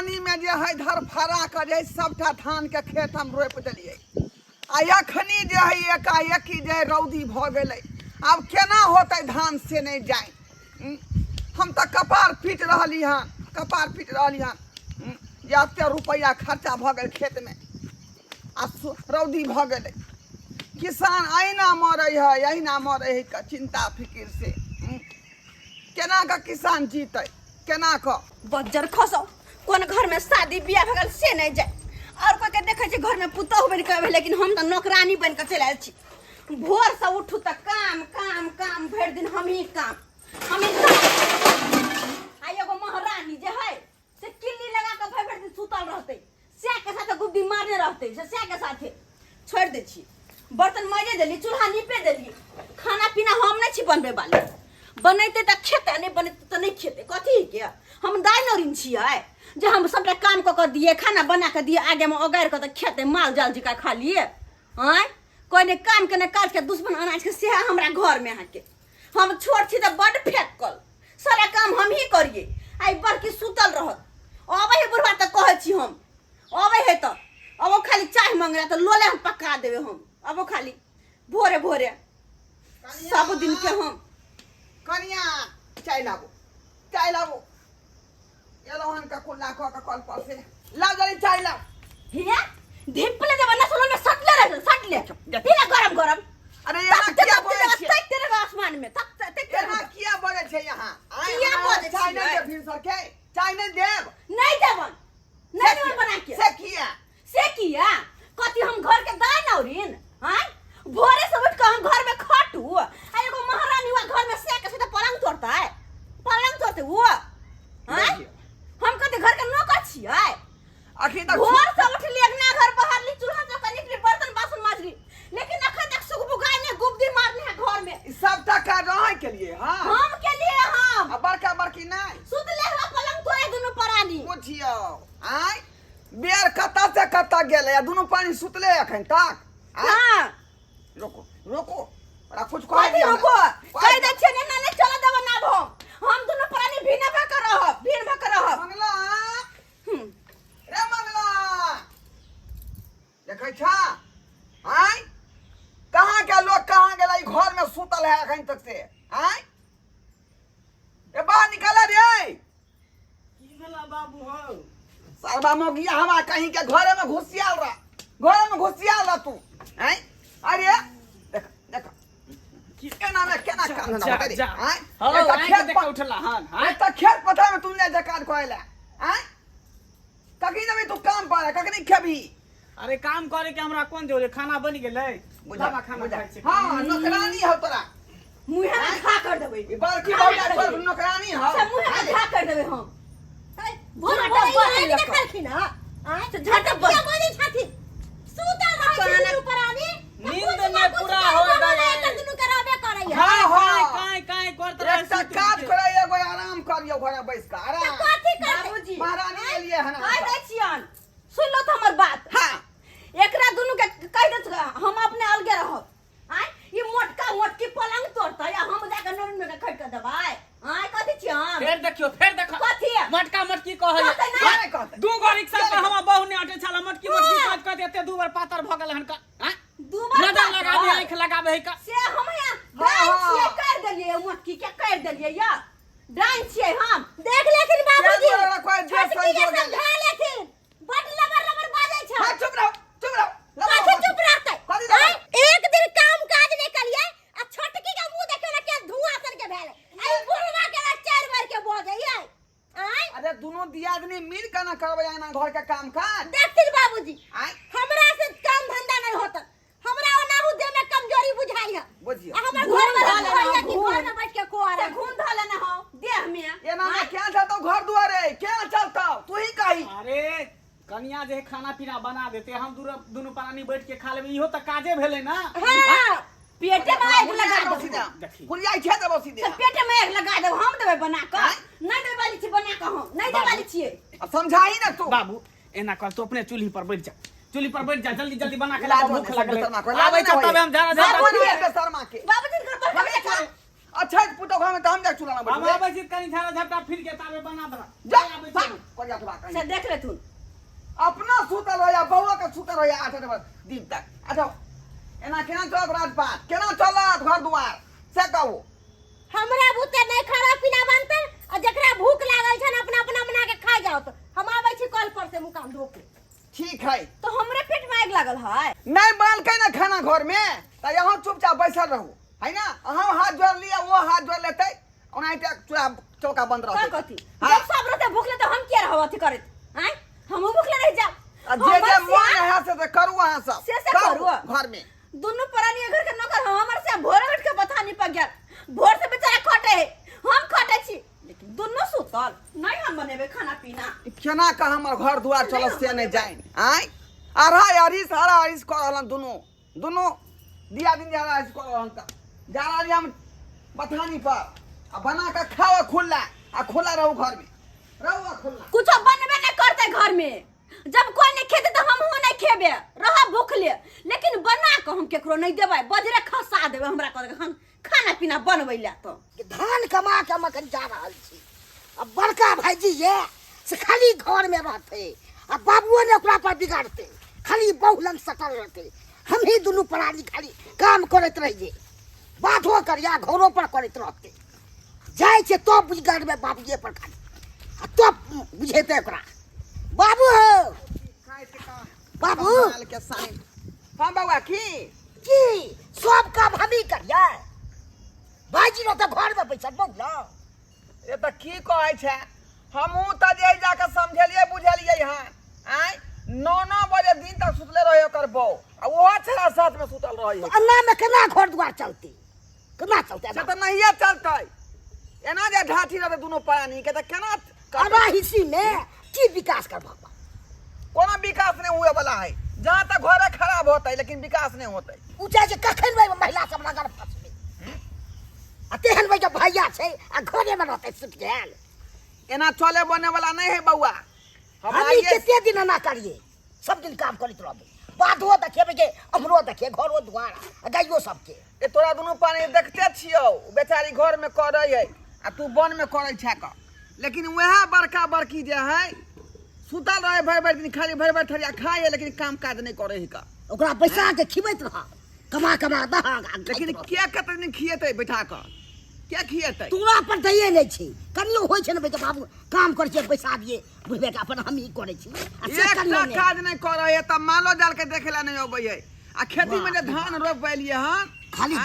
नौकरानी में जे है धर फरा कर जे सबटा धान के खेत हम रोप दिलिए आ अखनी जे है एकाएकी जे रौदी भ गेलै अब केना होते धान से नहीं जाए हम तो कपार पीट रही हन जे एते रुपया खर्चा भ गेल खेत में आ रौदी भ गेलै किसान अहिना मरै है चिंता फिकिर से केना का किसान जीते केना का बज्जर खसो कौन घर में शादी बियाह भगल से नहीं जाए और कोई के देखे छे घर में पुतहु बन के लेकिन हम तो नौकरानी बन के चले आयल छी भोर से उठू त काम काम काम भर दिन हम ही काम आ एगो महारानी जे है से किल्ली लगा के भर दिन सुतल रहते से के साथ गुड्डी मारने रहते से के साथे छोड़ दे छी बर्तन माजे देली चूल्हा नीपे देली खाना पीना हम नहीं छी बनबे वाले बनैते त खेते नहीं बनैते त नहीं खेते कथी के हम दाई नरिन छियै जे हम सबटा काम क दिए खाना बना के दिए आगे में ओगार के त खेते माल जाल जिका खा लिए हैं कोई ने काम के ने काज के दुश्मन अनाज के से हमरा घर में आके हम छोट छी त बड फेकल सारा काम हम ही करिए आई बड़की सुतल रहत अबे हे बुढ़वा त कहै छी हम अबे हे त अब खाली चाय मांगला त लोले हम पका देबे हम अब खाली भोरे भोरे सब दिन के हम कनिया चाय लाबो एलो हन का कुल्ला क कल पर से ला जरी चाय ला हिया धिपले देबा ना सुनो में सट ले हिया गरम गरम अरे यहाँ क्या बोले छे तक तेरे आसमान में तक यहाँ क्या बोले छे यहाँ क्या बोले चाय नहीं दे फिर सर के चाय नहीं देब नहीं देबन नहीं बना के से किया कथी हम घर के दाय नौरिन हैं भोरे से उठ के हम घर में खटू आ एगो महारानी हुआ घर में से के पलंग तोड़ते वो हैं हम कते घर के नौकर छियै अखी तक भोर से उठ लिया ना घर बाहर ली चूल्हा चौका निकली बर्तन बासन माजली लेकिन अखन तक सुख बुगाई ने गुब्दी मारने है घर में सब टका रहे के लिए हां हम के लिए हम बड़का बड़की नहीं सुतले हुआ पलंग तोड़े दुनु परानी बुझियो आय बेर कता से कता गेले दुनु पानी सुतले अखन तक हां रोको बड़ा कुछ कह दिया रोको कह दे छे ना नहीं चला देब ना हम दुनु परानी भीन भक रह मंगला रे मंगला देखै छा आय कहां के लोग कहां गेलै घर में सुतल है अखन तक से आय ए बाहर निकल रे की भेला बाबू हो सरबा मोगिया हवा कहीं के घरे में घुसियाल रह तू आय अरे देख केना में केना काम ना करे आय हां खेत देख उठला हन हां त खेत पथा में तुमने जकात कोइला आय कखी जब तू काम पारा कखनी खेबी अरे काम करे के हमरा कोन जोरे खाना बन गेलै बुझा खाना खाइ छै हां नौकरानी हो तोरा मुंह में खा कर देबे बड़की बौला पर नौकरानी हो सब मुंह में खा कर देबे हम भोर बोले के खालखिन हां आय तो झटा क्या बोले छथि सुतल रहै छी ऊपर आनी नींद में पूरा हो गए दुनु कराबे करैया हां काई करत रह एक काज करे एगो आराम करियो घर में बैस के आराम कथि कर बाबूजी महारानी के लिए है ना आइ रे छियन सुन लो त हमर बात हां एकरा दुनु के कह दे हम अपने अलगे रहब आय ई मोटकी पलंग तोड़तै आ हम जाके नरन में खट के देबै आय कथि छियन फिर देखो कथि मटकी कहै दू गो रिक्शा पे हम बहु ने अटे छला मटकी काज कर देते दू बार पातर भ गेल हन का हैं दू बार नजर लगाबे आंख लगाबे है का से हम डाइन छियै कर देलियै मोटकी के कर देलियै या डाइन छियै हम देख लेकिन बाबूजी छोटकी के समझा लेकिन बड लबर बाजै छै हां चुप रहो कथि चुप रहतै एक दिन काम काज नहीं करिए आ छोटकी के मुंह देखे ना के धुआं सन के भेले आई बुढ़वा के 4 बार के बोझैयै आय अरे दोनों दियादनी मिल के ना करबै ना घर के काम काज देखती बाबूजी आय हमरा से काम धंधा नहीं होता हमरा ओनाहु दे में कमजोरी बुझाई है बुझियो हमर घर में रहैया कि घर में बैठ के कोआरा खून धाले ना हो देह में एना में क्या चलतो घर दुआरे क्या चलतो तू ही कही अरे कनिया जे खाना पीना बना देते हम दोनों प्राणी बैठ के खा लेबे इहो त काजे भेलै ना हां पेटे में आग लगा दो पुलिया छे देबो सीधे पेटे में आग लगा दो हम देबे बना के नहीं देबे वाली छी बना के हम नहीं देबे वाली छी समझाई ना तू बाबू एना कर तू अपने चूल्ही पर बैठ जा जल्दी बना के ला भूख लगले आबै छ तब हम जाना बाबूजी के शर्मा के बाबूजी घर पर अच्छा पुतो घर में त हम जा चूल्हा ना हम आबै छी कनी थारा झपटा फिर के ताबे बना दला जा करिया थोड़ा से देख ले तू अपना सुतल हो या बउआ के सुतल हो या 8 दिन तक अच्छा एना केना चलत राजपाट केना चलत घर दुआर से कहू हमरा बुते नहीं खाना पीना बनते और जकरा भूख लागल छन अपना अपना बना के खा जाओ तो हम आबै छी कल पर से मुकाम धोके ठीक है तो हमरे पेट में आग लागल है नहीं बालकै ना खाना घर में त यहाँ चुपचाप बैठल रहू है ना अहाँ हाथ जोड़ लिया वो हाथ जोड़ लेते ओनाइते चूल्हा चौका बंद रहते का कथी जब सब रहते भूखले तो हम के रहब अथी करत हैं हम भूखले रह जा जे जे मन है से करू अहाँ सब से करू घर में दोनों परानी घर के नौकर हमर से भोर उठ के बथानी पर गया भोर से बेचारा खटे है हम खटे छी लेकिन दोनों सुतल नहीं हम बनेबे खाना पीना केना का हमर घर दुआर चलत से नहीं जाए आय अरहा अरिस हरा अरिस कर रहलन दोनों दिया दिन जा अरिस कर रहलन त जा रही हम बथानी पर आ बना के खाओ खुला आ खुला रहू घर में रहू खुला कुछ बनबे नहीं करते घर में जब कोई नहीं खेते तो हम हो नहीं खेबे रह भूखले लेकिन बना के हम केकरो नहीं देबै बजरे खसा देबै हमरा कर हम खाना पीना बनबै ला तो धान कमा के मकन जा रहल छी अब बड़का भाईजी ये से खाली घर में रहते अब बाबुओ ने ओकरा पर बिगाड़ते खाली बहु लंग सटल रहते हम ही दोनों प्राणी खाली काम करत रहिए बातो करिया घरों पर करत रहते जाय छे तो बिगाड़ में बाबूए पर खाली आ तो बुझेते ओकरा बाबू हो बाबू माल के साइन हां बाबा की सब काम हम ही करिए भाईजी रो तो घर में बैठल बहु ये त की कहै छै हमहू त जे जाके समझलिए बुझलिए हां आय 9 बजे दिन तक सुतले रहे ओकर बौ आ वो छरा साथ में सुतल रहे अन्ना में केना घर दुआर चलती केना चलते से त नहीं चलतै एना जे ढाठी रहते दोनों प्राणी के त केना अरा हिस्सी में की विकास कर बाबा कोनो विकास नहीं हुए वाला है जहां तक घर खराब होतै लेकिन विकास नहीं होतै ऊंचा जे कखन में महिला सब नगर फसबे आ तेहन में जब भैया छै आ घरे में रहते सुत गेल एना चले बने वाला नहीं है बउआ हम हम केते दिन ना करिए सब दिन काम करत रहबे बाधो देखेबे के हमरो देखे घरो द्वार आ गाइयो सबके ए तोरा दोनों पानी देखते छियो बेचारी घर में करे है आ तू वन में करे छै का लेकिन वह बड़का बड़की जे है सुतल रहे भर दिन खाली भर थरिया खाए लेकिन काम काज नहीं करे है का ओकरा पैसा के खिबैत रह कमा दहा लेकिन क्या कते दिन खिएते बैठा के क्या खिएते तोरा पर दये नै छै कनियो होय छै ने बाबू काम कर छै पैसा दिए बुझबे के अपन हम ही करे छी आ से एक कनियो काज नहीं करे है त मालो जाल के देखेला नहीं होबै है आ खेती में जे धान रोप लिये हन खाली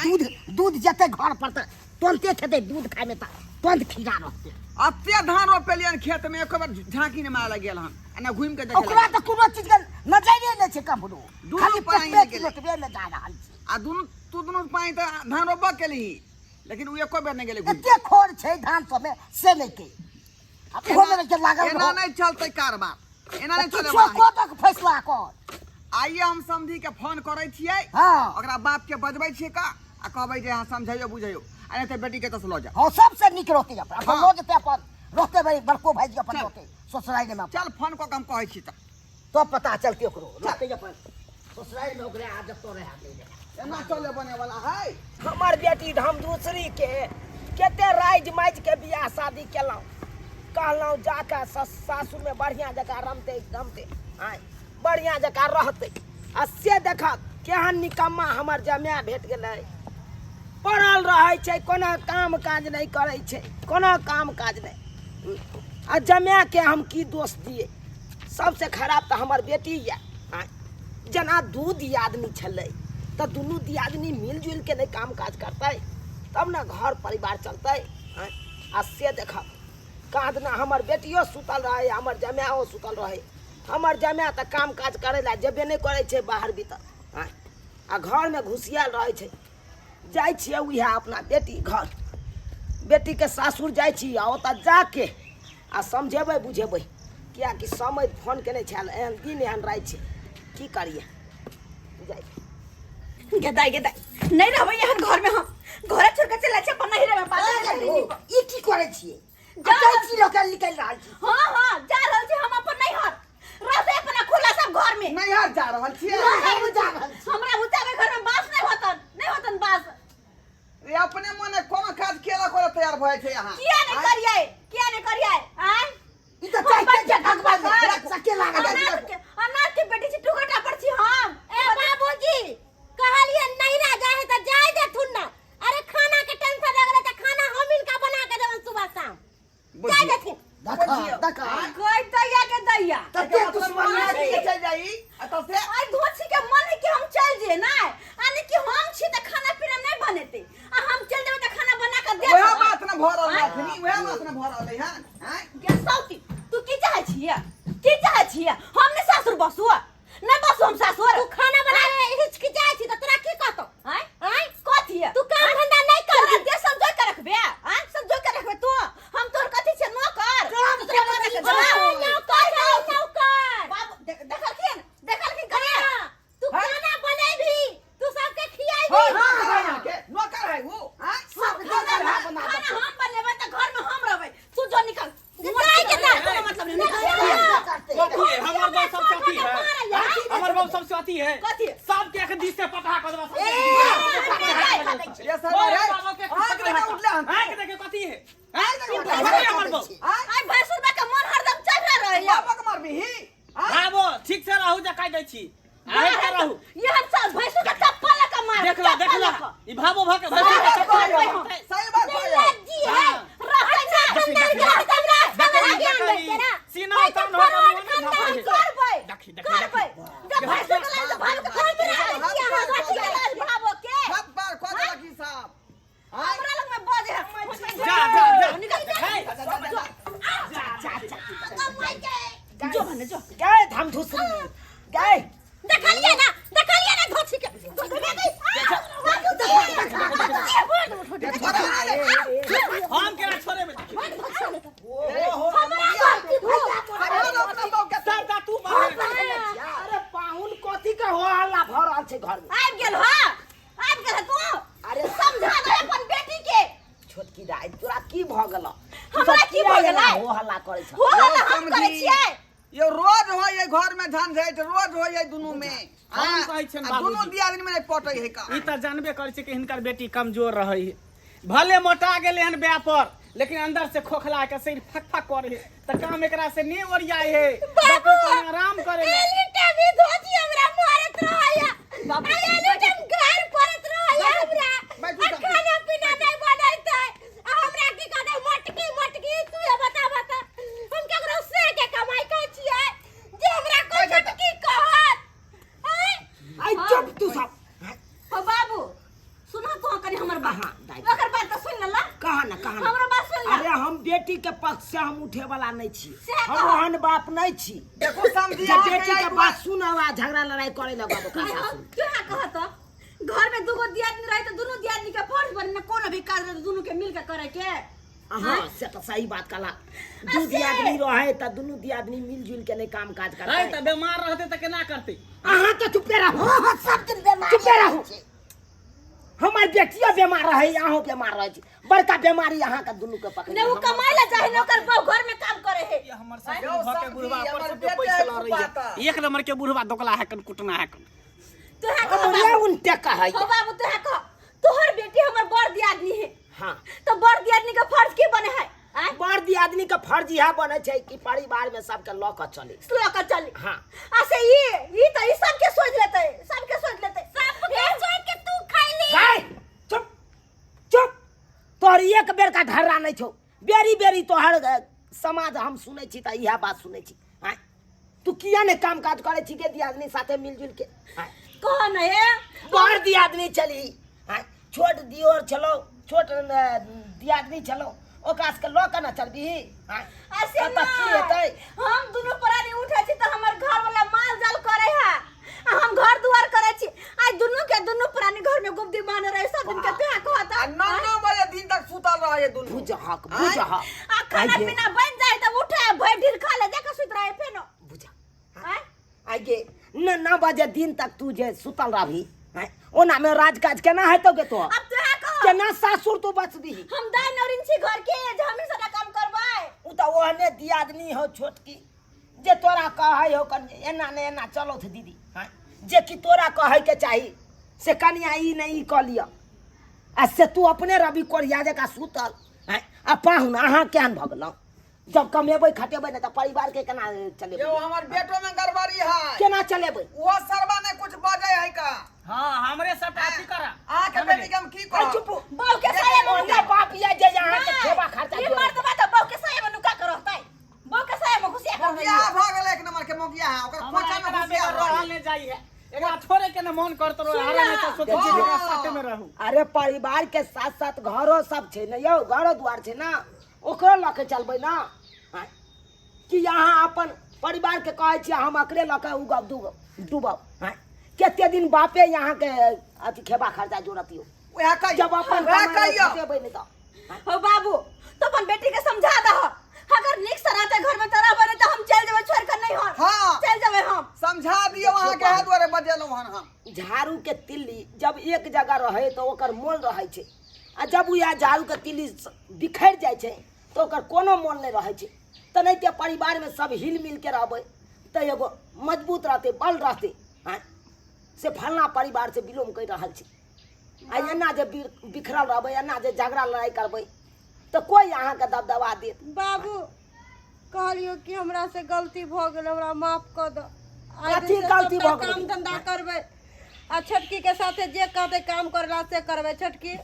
दूध जते घर पर त तुरंते खेते दूध खाए में त तुरंत खीरा रहते अत्ते धान रोपेलियन खेत में एक बार झांकी ने मारा गेल हन एना घूम के देखेला ओकरा त कोनो चीज के नजरे नै छै कबरो दुनू खाली पानी पेट गेलै। लोटबे में जा रहल छै आ दोनों पानी त धान रोपबा केली लेकिन उ एको बेर नहीं गेले घूम एते खोर छै धान सब में से नै के अब ओहो में के लागल एना रहो नहीं चलते कारबार एना नहीं चले किछो को तक फैसला कर आइए हम समझी के फोन करे छियै हां ओकरा बाप के बजबै छियै का आ कहबै जे हां समझैयो बुझैयो आ नहीं त बेटी के तस लो जा हां सबसे निक रहते अपन हाँ। लोग ते अपन रहते भाई बड़को भाई जी अपन चल। रहते ससुराल में चल फोन को हम कहै छी त तो पता चलते ओकरो रहते अपन ससुराल में ओकरे आदत तो रहे एना चले बने वाला है हमर बेटी हम दूसरी के केते राइज माइज के बियाह शादी केलौ कहलौ जाके सासू में बढ़िया जगह रमते गमते आय बढ़िया जगह रहते आ से देखा केहन निकम्मा हमर जमाय भेट गेलै पढ़ल रहै छै कोनो काम काज नहीं करै छै कोनो काम काज नहीं आ जमाय के हम की दोष दिए सबसे खराब तो हमर बेटी ये आय जना दू दियादनी छलै तो दुनू दियादनी मिलजुल के नहीं काम काज करते तब ना घर परिवार चलते आय आ से देखा कादना हमर बेटियो सुतल रहे हमर जमाओ सुतल रहे हमर जमाय तो काम काज करे ला जेबे नहीं करे छै बाहर भीतर आय आ घर में घुसियाल रहे छै जाय छियै उहे अपना बेटी घर बेटी के सासुर जाय छी आ ओतऽ जाके आ समझेबै बुझेबै किया कि समय फोन केने छल एहन दिन एहन राति छै की करिए जाय गेदाई नहीं रहबै यहाँ घर में हम घर छोड़ के चला छै अपन नहीं रहबै पास ई की करे छियै जा जाय छी लोग निकल रहल छी हां जा रहल छी हम अपन नहीं हर रहते अपना खुला सब घर में नहीं हाथ जा रहल छियै हम जा रहल छी हमरा बुता के घर में बास नहीं होतन बास ये अपने मने कोनो काज केला करे तैयार भए छै यहां किया नहीं करिए आय ई त चाहि के रहिया तब के दुश्मन के चल जाई तो से आई धोछी के मन है कि हम चल जे ना यानी कि हम छी त खाना पीना नहीं बनेते आ हम चल जेबे त खाना बना के दे वह बात न भरल रहनी वह बात न भरल है हैं के सौती तू की चाहे छिया हमने सासुर बसुआ ना बसु हम सासुर तू खाना बनाए हिचकिचाए छी त तोरा की कहतो हैं हैं कथि तू काम धंधा नहीं कर दे समझो के रखबे हैं समझो के रखबे तू हम तोर कथि छे नौकर तू तोरा पता के नौकर बाबू देखल की करिया तू खाना बनाई तू सबके खियाई हां के नौकर है वो हैं सब खाना हम बनेबे त घर में हम रहबे तू जो निकल जाए के ना कोनो मतलब नहीं हमर बाप सब साथी है हमर बाप सब साथी है सब के दिस से पटा कर देबा ये सब रे आंख लगा उठले आंख देखे कथि है हमर बाप आई भैंसुर बा के मन हरदम चढ़ रहे बाबा के मारबी ही आबो ठीक से रहू जा कह दै छी आइ के रहू ये हम सब भैंसुर का चप्पल लगा मार देख ला ई भाबो भके भके सही बात है जी है रहते ना हमरा सीना तन हो करबै जब भैंसुर के लाइन भाग के खोल के भाबो के सब बार को लगी साहब हमरा लग में बाजे जा निकल जो भने जो गए हम दूसरी गए देखलिए ना धोछी के हम केना छोड़े में सब तू अरे पाहुन कथी के हो हल्ला भ रहल छै घर में आबि गेल तू अरे समझा दे अपन बेटी के छोटकी दाई तोरा की भ गेल हमरा की भ गेल हो हल्ला करे छ हो ना हम करे छियै ये रोज हो ये घर में झंझट रोज हो ये दोनों में हम कहै छन बाबूजी दोनों दियादनी में नहीं पटै है का ई त जानबे करै छै कि हिनकर बेटी कमजोर रहै है भले मोटा गेले हन ब्याह पर लेकिन अंदर से खोखला के शरीर फक करे है त काम एकरा से ने ओरियाए है बाबू आराम करे एलिटा भी धोती हमरा मारत रहया बाबू एलिटा घर परत रहया हमरा खाना पीना नहीं बनाइते हमरा की कहै मटकी तू ये बता हम केकरो से के कमाई कर छियै जे हमरा कोई छटकी कहत आई चुप तू सब ओ बाबू सुनो तो कनी हमर बात दाई ओकर बात तो सुन ल कहा ना हमरा बात सुन अरे हम बेटी के पक्ष से हम उठे वाला नहीं छी से हम कहा। ओहन बाप नहीं छी देखो समझी जब बेटी के बात सुनवा झगड़ा लड़ाई करे लगबो का सासू क्या कहत घर में दूगो दियादनी रहे तो दोनों दियादनी के फर्ज बने ना कोनो भी काज रहे दोनों के मिल के करे के हां से तो सही बात कला दू दियादनी रहे त दुनु दियादनी मिलजुल के नहीं काम काज है करते त बीमार रहते त केना करते अहाँ तो चुपे रहो सब दिन बीमार चुपे रहो हमार बेटिया बीमार रहे अहाँ बीमार रहे छी बड़का बीमारी अहाँ का दुनु के पकड़ ने वो कमाई ला चाहे नौकर बहु घर में काम करे है ये हमर सब भके बुढ़वा पर से पैसा ल रही है एक नंबर के बुढ़वा दोकला है कन कुटना है कन तो है हमरे उनटे कहै हो बाबू तो है कह तोहर बेटी हमर बड़ दियादनी है हां तो बड़ दियादनी का फर्ज की बने है बड़ दियादनी का फर्ज यह बने छै कि परिवार में सबके ल क चले लोग चले हां ऐसे ये तो ये सबके सोच लेते सबके सोच के तू खाई ली गाय चुप चुप तोहर एक बेर का ढर्रा नहीं छौ बेरी तोहर समाज हम सुनै छी त इहा बात सुनै छी हां तू किया ने काम काज करे छी के दियादनी साथे मिलजुल के हां कौन है बड़ दियादनी चली हां छोट दियोर चलो छोट दियादनी चलो ओकास के लो के ना चलबी हां ऐसे त की हेतै हम दोनों प्राणी उठे छी त हमर घर वाला माल जाल करे है हम घर दुआर करे छी आज दोनों प्राणी घर में गुप्ती मान रहे सब दिन के प्यार कहता 9 बजे दिन तक सुतल रहे दोनों बुझहक आ खाना पीना बन जाए त उठे भर ढीर खा ले जाके सुत रहे फेनो बुझा आगे न बजे दिन तक तू जे सुतल रहबी ओना में राजकाज केना हेतौ के तो अब तो है कहो केना सासुर तू बचबी हम दाई नौरिन छी घर के जे हमेशा ना काम करबै उ त ओहने दियादनी हो छोटकी जे तोरा कहै हो कन एना ने एना चलो थ दीदी जे कि तोरा कहै के चाही से कनिया ई नहीं क लिया आ से तू अपने रवि कोरिया जका सुतल आ पाहुन अहाँ केहन भगलौ जब कमेबै खटेबै न त परिवार के केना चलेबै यो हमर बेटो में गड़बड़ी है केना चलेबै वो सरवा ने कुछ बजे है का हां हमरे सब अथी करा आ के बेटी के हम की आ कह चुप बहू के साये में ओने बाप ये जे यहाँ के खेबा खर्चा ये मर्द बात बहू के साये में नुका कर रहतै बहू के साये में घुसिया कर बियाह भ गेल एक के मोगिया है ओकर हमरा खोचा एकरा में बेटा घुसिया रहल नहीं जाई है एकरा छोड़े के न मन करत रहो हरे में तो सोचे देखिए। एकरा साथे में रहू अरे परिवार के साथ साथ घरो सब छे न यौ घरो द्वार छे ना ओकरो लऽ के चलबै ना आँय? कि यहाँ अपन परिवार के कहै छियै हम अकरे लऽ के उगब डूबब आँय? केते दिन बापे यहाँ के अथी खेबा खर्चा जोड़तियो ओहे कहियो जब अपन ओहे कहियो देबै नहीं तो हो बाबू तो अपन बेटी के समझा दह अगर निक से रहते घर में तरह बने तो हम चल जेबे छोड़ कर नहीं हो हाँ। चल जेबे हम समझा दियो वहां के है द्वारे बजेलौ हन हम झाड़ू के तिल्ली जब एक जगह रहे तो ओकर मोल रहे छे आ जब या झाड़ू के तिल्ली बिखर जाय छे तो ओकर कोनो मोल नहीं रहे छे तो नहीं के परिवार में सब हिल मिल के रहबै तो एगो मजबूत रहते बल रहते आँय? से फलना परिवार से बिलोंग कर रहल छे आ एना जे बिखरल रहबै एना जे झगड़ा लड़ाई करबै तो कोई अहाँ के दबदबा देत बाबू कहलियो कि हमरा से गलती भ गेल हमरा माफ कर दो कथी गलती भ गेल? काम धंधा करबै आ छोटकी के साथे जे कहते काम करला से करबै छोटकी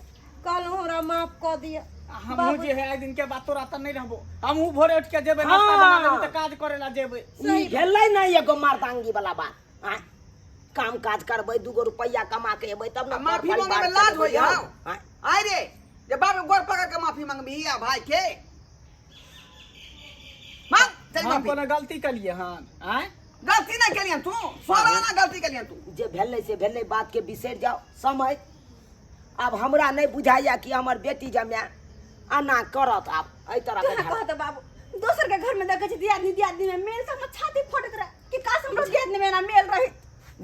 कहलहुँ हमरा माफ कर दिया हम जे है एक दिन के बात तोरा त नहीं रहबो हमहू भोरे उठ के जेबे हाँ। नाश्ता बना लेबे त काज करे ला जेबे ई भेलै नहीं एगो मर्दांगी वाला बात आँय? काम काज करबै 2 रुपया कमा के एबै तब ना माफी परिवार मांगे में लाज चलबै होई यौ। हां आँय? आय रे जे बाप गोर पकड़ के माफी मांगबी या भाई के मांग चल हम माफी कोनो गलती कलिए हन आय गलती नहीं केलियन तू सोराना गलती केलियन तू जे भेलै से भेलै बात के बिसरि जाओ समय अब हमरा नहीं बुझाइया कि हमर बेटी जमे आना करत आब एहि तरह के कहाँ कहते बाबू दोसर के घर में देखे छी दियादनी में मेल से छाती फटक रहा कि काश हमरो दियादनी में ना मेल रही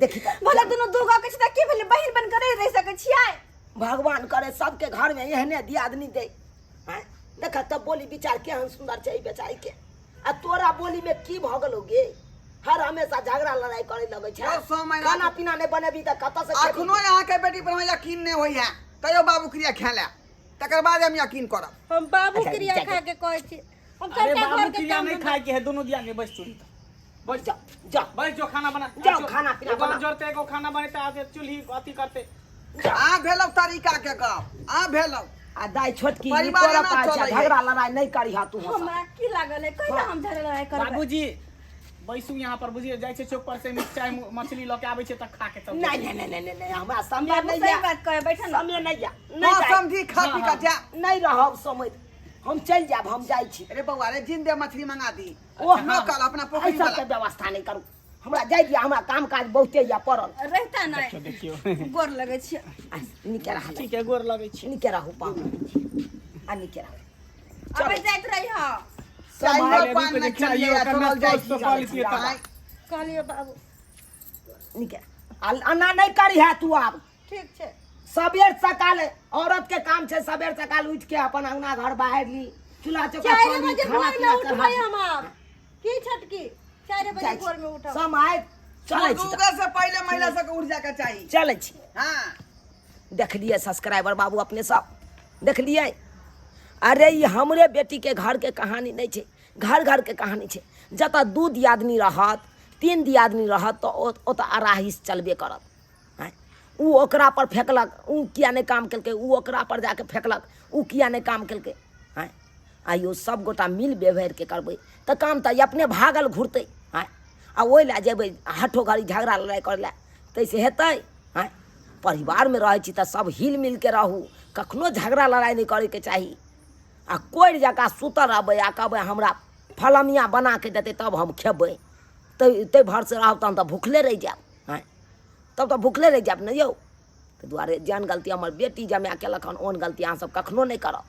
देखी त भले दोनों दूगो के छी त की भेले बहिन बन करे रह सके छियै भगवान करे सबके घर में एहने दियादनी दे आँय? देख तब बोली विचार केहन सुंदर छै ई बेचारी के आ तोरा बोली में की भ गेलो गे हर हमेशा झगड़ा लड़ाई करे लगे छै और समय ना- खाना पीना नहीं बनेबी त कत से खेबी? अखनो यहाँ के बेटी पर हमरा यकीन नहीं होई है तयो बाबू क्रिया खेला तकर बाद हम यकीन करब हम बाबू अच्छा, क्रिया जा- खा के कहै छी हम अरे सबटा बाबू घर के क्रिया काम नहीं धंधा खाए के है दोनों दिया ने बस चुरी बस जा जा बस जो खाना बना जाओ, खाना पीना एगो बना। जोड़ते एगो खाना बनते आते चूल्ही अथी करते आ भेलौ तरीका के गप आ भेलौ आ दाई छोटकी परिवार तोरा एना पास चलै है। झगड़ा लड़ाई नहीं करी हा तू हंसा। हमरा की लागल है कहिया हम झगड़ा लड़ाई करबै बाबूजी बैसू यहाँ पर बुझिए जाय छै चौक पर से चाय मछली लऽ के आबै छै त खा के तब नहीं नहीं नहीं नहीं नहीं हमरा समय बाबू नहीं सही या बात कहे बैठा ना समय नहीं या नहीं हां जाए। समझी खा पी के जा नहीं रहब समय हम चल जाब हम जाई छी अरे बउआ रे जिंदे मछली मंगा दी ओ न कल अपना पोखरी ऐसा वाला के व्यवस्था नहीं करू हमरा जाई दिया हमरा काम काज बहुते या पड़ल रहता नहीं देखियो गोर लगे छी आ, निके रह ठीक है गोर लगै छै निके रहू पाऊ आ निके रह अबे जाइत रही हो चाइयो रुपए पान न देखियो, खेलिए ओकर चलल नाश्ता जाइ उस्ता कऽ लेतियै तब। आय, कहलियो बाबू निके अन्ना नहीं करी है तू अब ठीक छै सबेर सकाल औरत के काम छै सबेर सकाल उठ के अपन अंगना घर बाहर ली चूल्हा चौका 4 पानी बजे खाना भोर में पीना उठबै चढ़ा हम आब की छटकी 4 बजे भोर में उठब समय चलै छी उगे से पहले महिला सबके उठ जाके चाहिए चलै छी हाँ देख लिए सब्सक्राइबर बाबू अपने सब देख लिए अरे ये हमरे बेटी के घर के कहानी नहीं छे घर घर के कहानी छे जतऽ 2 दियादनी रहत 3 दियादनी रहत तो ओतऽ अराहिस चलबे करत हैं ऊ ओकरा पर फेंकलक ऊ किया नहीं काम केलकै ऊ ओकरा पर जाके फेंकलक ऊ किया नहीं काम केलकै हैं आइयो सब गोटा मिल बेवहार के करबै तऽ काम तऽ अपने भागल घुरतै हैं आ ओहि लए जेबै हठो घड़ी झगड़ा लड़ाई करे लए तैसे हेतै हैं परिवार में रहे छी तऽ सब हिल मिल के रहू कखनो झगड़ा लड़ाई नहीं करे के चाही आ कोई जकाँ सुतल रहबै आ कहबै हमरा फलमिया बना के देतै तब हम खेबै तै भर से रहब तहन तऽ भूखले रहि जायब हैं तब तऽ भूखले रहि जायब ने यौ ताहि दुआरे जेहन गलती हमर बेटी जमाए केलक हन ओहन गलती अहाँ सब कखनो नहि करब